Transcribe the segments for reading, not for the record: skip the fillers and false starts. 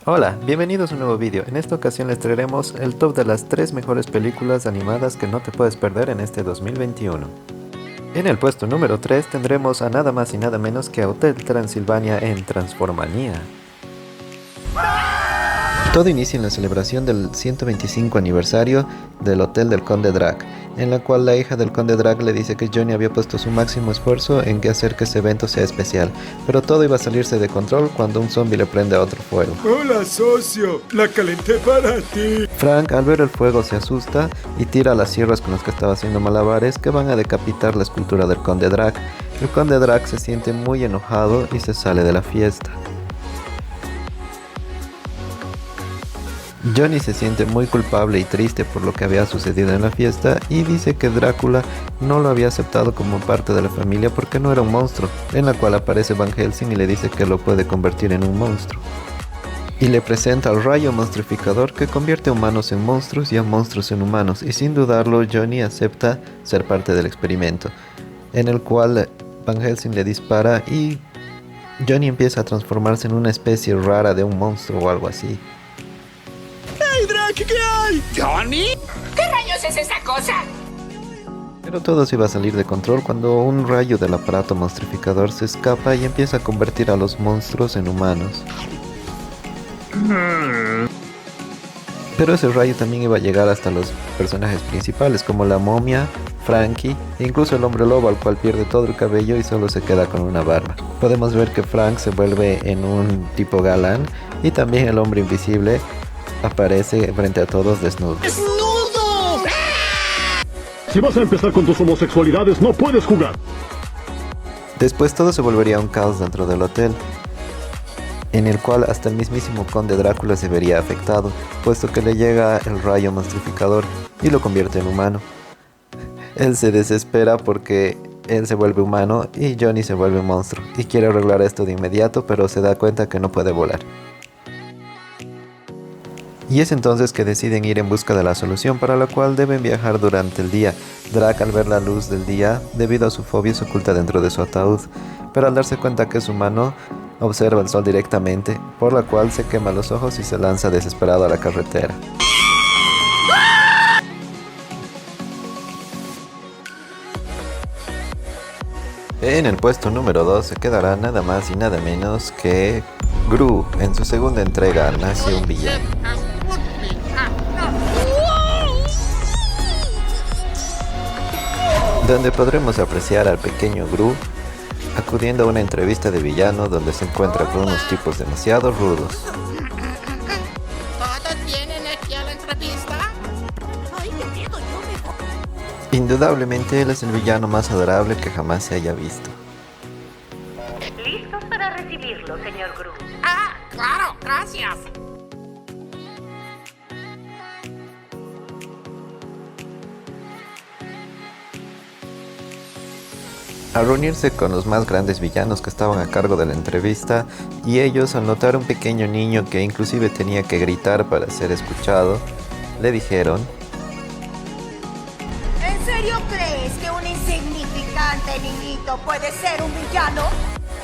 Hola, bienvenidos a un nuevo vídeo. En esta ocasión les traeremos el top de las 3 mejores películas animadas que no te puedes perder en este 2021. En el puesto número 3 tendremos a nada más y nada menos que a Hotel Transilvania en Transformanía. Todo inicia en la celebración del 125 aniversario del Hotel del Conde Drácula, en la cual la hija del Conde Drácula le dice que Johnny había puesto su máximo esfuerzo en hacer que ese evento sea especial, pero todo iba a salirse de control cuando un zombie le prende a otro fuego. Hola, socio, la calenté para ti. Frank, al ver el fuego, se asusta y tira las sierras con las que estaba haciendo malabares que van a decapitar la escultura del Conde Drácula. El Conde Drácula se siente muy enojado y se sale de la fiesta. Johnny se siente muy culpable y triste por lo que había sucedido en la fiesta y dice que Drácula no lo había aceptado como parte de la familia porque no era un monstruo, en la cual aparece Van Helsing y le dice que lo puede convertir en un monstruo. Y le presenta al rayo monstrificador que convierte a humanos en monstruos y a monstruos en humanos, y sin dudarlo Johnny acepta ser parte del experimento, en el cual Van Helsing le dispara y Johnny empieza a transformarse en una especie rara de un monstruo o algo así. ¡Hey, Drac! ¿Qué hay? ¿Johnny? ¿Qué rayos es esa cosa? Pero todo se iba a salir de control cuando un rayo del aparato monstrificador se escapa y empieza a convertir a los monstruos en humanos. Pero ese rayo también iba a llegar hasta los personajes principales como la momia, Frankie e incluso el hombre lobo, al cual pierde todo el cabello y solo se queda con una barba. Podemos ver que Frank se vuelve en un tipo galán y también el hombre invisible aparece frente a todos desnudo. ¡Desnudo! Si vas a empezar con tus homosexualidades, no puedes jugar. Después todo se volvería un caos dentro del hotel, en el cual hasta el mismísimo Conde Drácula se vería afectado, puesto que le llega el rayo monstrificador y lo convierte en humano. Él se desespera porque él se vuelve humano y Johnny se vuelve un monstruo, y quiere arreglar esto de inmediato, pero se da cuenta que no puede volar. Y es entonces que deciden ir en busca de la solución, para la cual deben viajar durante el día. Drac, al ver la luz del día, debido a su fobia, se oculta dentro de su ataúd, pero al darse cuenta que es humano, observa el sol directamente, por la cual se quema los ojos y se lanza desesperado a la carretera. En el puesto número 2 se quedará nada más y nada menos que Gru. En su segunda entrega nace un villano, donde podremos apreciar al pequeño Gru acudiendo a una entrevista de villano donde se encuentra con unos tipos demasiado rudos. ¿Todos vienen aquí a la entrevista? Ay, qué miedo, yo me voy. Indudablemente él es el villano más adorable que jamás se haya visto. ¿Listos para recibirlo, señor Gru? Ah, claro, gracias. Al reunirse con los más grandes villanos que estaban a cargo de la entrevista, y ellos al notar un pequeño niño que inclusive tenía que gritar para ser escuchado, le dijeron: ¿En serio crees que un insignificante niñito puede ser un villano?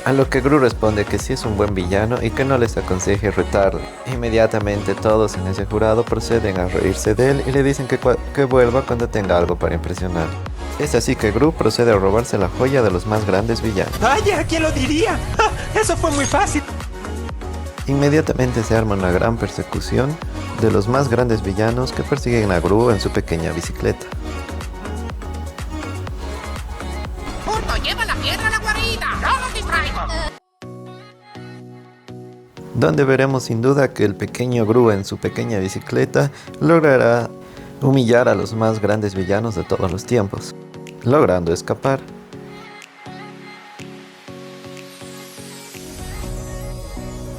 a lo que Gru responde que sí es un buen villano y que no les aconseje retarlo. Inmediatamente todos en ese jurado proceden a reírse de él y le dicen que vuelva cuando tenga algo para impresionar. Es así que Gru procede a robarse la joya de los más grandes villanos. ¡Vaya! ¿Quién lo diría? ¡Ja! ¡Eso fue muy fácil! Inmediatamente se arma una gran persecución de los más grandes villanos que persiguen a Gru en su pequeña bicicleta. Urto, lleva la piedra a la guarida. ¡No los distraigo! Donde veremos sin duda que el pequeño Gru en su pequeña bicicleta logrará humillar a los más grandes villanos de todos los tiempos, logrando escapar.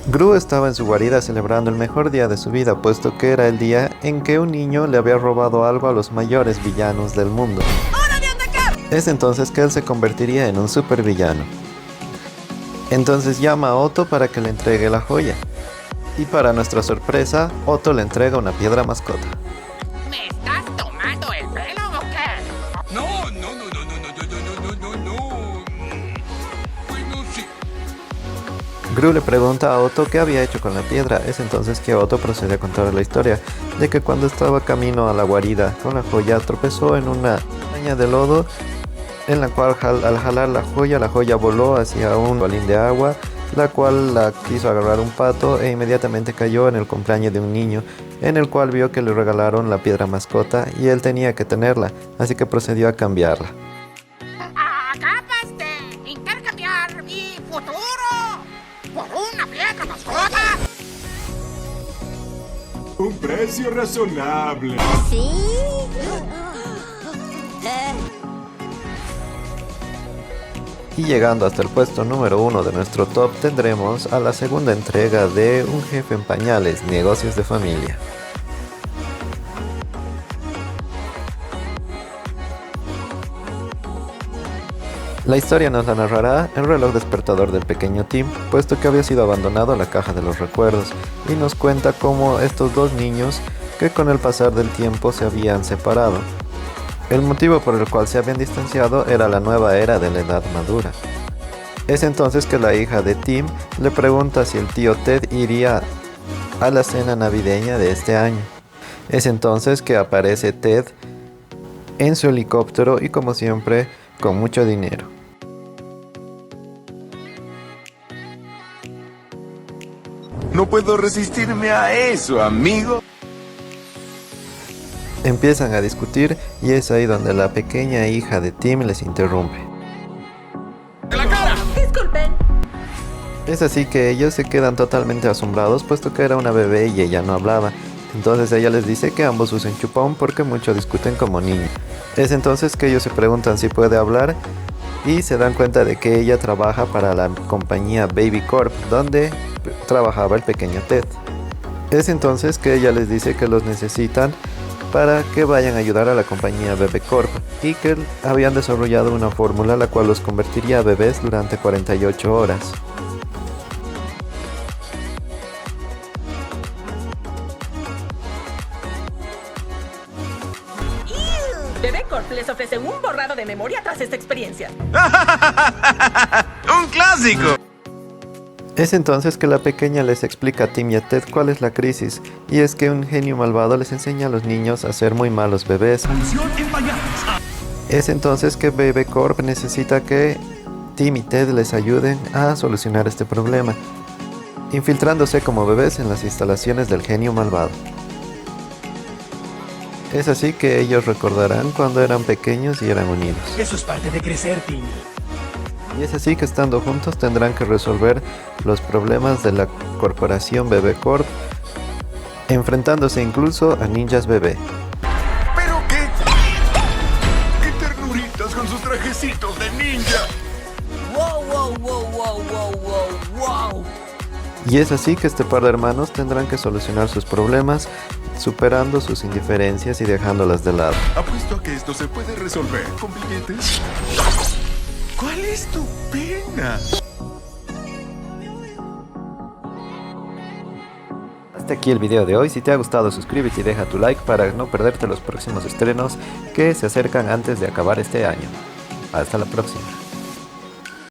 Gru estaba en su guarida celebrando el mejor día de su vida, puesto que era el día en que un niño le había robado algo a los mayores villanos del mundo. ¡Hora de atacar! Es entonces que él se convertiría en un supervillano. Entonces llama a Otto para que le entregue la joya. Y para nuestra sorpresa, Otto le entrega una piedra mascota. ¿Me estás tomando el pelo o qué? No, no, no, no, no, no, no, no, no, no, no. Bueno, sí. Gru le pregunta a Otto qué había hecho con la piedra. Es entonces que Otto procede a contar la historia de que cuando estaba camino a la guarida con la joya tropezó en una montaña de lodo en la cual al jalar la joya voló hacia un balín de agua, la cual la quiso agarrar un pato e inmediatamente cayó en el cumpleaños de un niño, en el cual vio que le regalaron la piedra mascota y él tenía que tenerla, así que procedió a cambiarla. Acabas de intercambiar mi futuro por una piedra mascota. Un precio razonable. ¿Sí? Y llegando hasta el puesto número 1 de nuestro top tendremos a la segunda entrega de Un jefe en pañales, negocios de familia. La historia nos la narrará el reloj despertador del pequeño Tim, puesto que había sido abandonado la caja de los recuerdos, y nos cuenta cómo estos dos niños que con el pasar del tiempo se habían separado. El motivo por el cual se habían distanciado era la nueva era de la edad madura. Es entonces que la hija de Tim le pregunta si el tío Ted iría a la cena navideña de este año. Es entonces que aparece Ted en su helicóptero y como siempre con mucho dinero. No puedo resistirme a eso, amigo. Empiezan a discutir y es ahí donde la pequeña hija de Tim les interrumpe. Disculpen. Es así que ellos se quedan totalmente asombrados puesto que era una bebé y ella no hablaba. Entonces ella les dice que ambos usen chupón porque mucho discuten como niños. Es entonces que ellos se preguntan si puede hablar y se dan cuenta de que ella trabaja para la compañía Baby Corp donde trabajaba el pequeño Ted. Es entonces que ella les dice que los necesitan para que vayan a ayudar a la compañía Bebe Corp y que habían desarrollado una fórmula la cual los convertiría a bebés durante 48 horas. Bebe Corp les ofrece un borrado de memoria tras esta experiencia. ¡Un clásico! Es entonces que la pequeña les explica a Tim y a Ted cuál es la crisis, y es que un genio malvado les enseña a los niños a ser muy malos bebés. Es entonces que Bebe Corp necesita que Tim y Ted les ayuden a solucionar este problema, infiltrándose como bebés en las instalaciones del genio malvado. Es así que ellos recordarán cuando eran pequeños y eran unidos. Eso es parte de crecer, Tim. Y es así que estando juntos tendrán que resolver los problemas de la corporación Bebe Corp, enfrentándose incluso a ninjas bebé. ¿Pero qué? ¡Qué ternuritas con sus trajecitos de ninja! Wow. Y es así que este par de hermanos tendrán que solucionar sus problemas, superando sus indiferencias y dejándolas de lado. Apuesto a que esto se puede resolver con billetes. ¿Cuál es tu pena? Hasta aquí el video de hoy. Si te ha gustado, suscríbete y deja tu like para no perderte los próximos estrenos que se acercan antes de acabar este año. Hasta la próxima.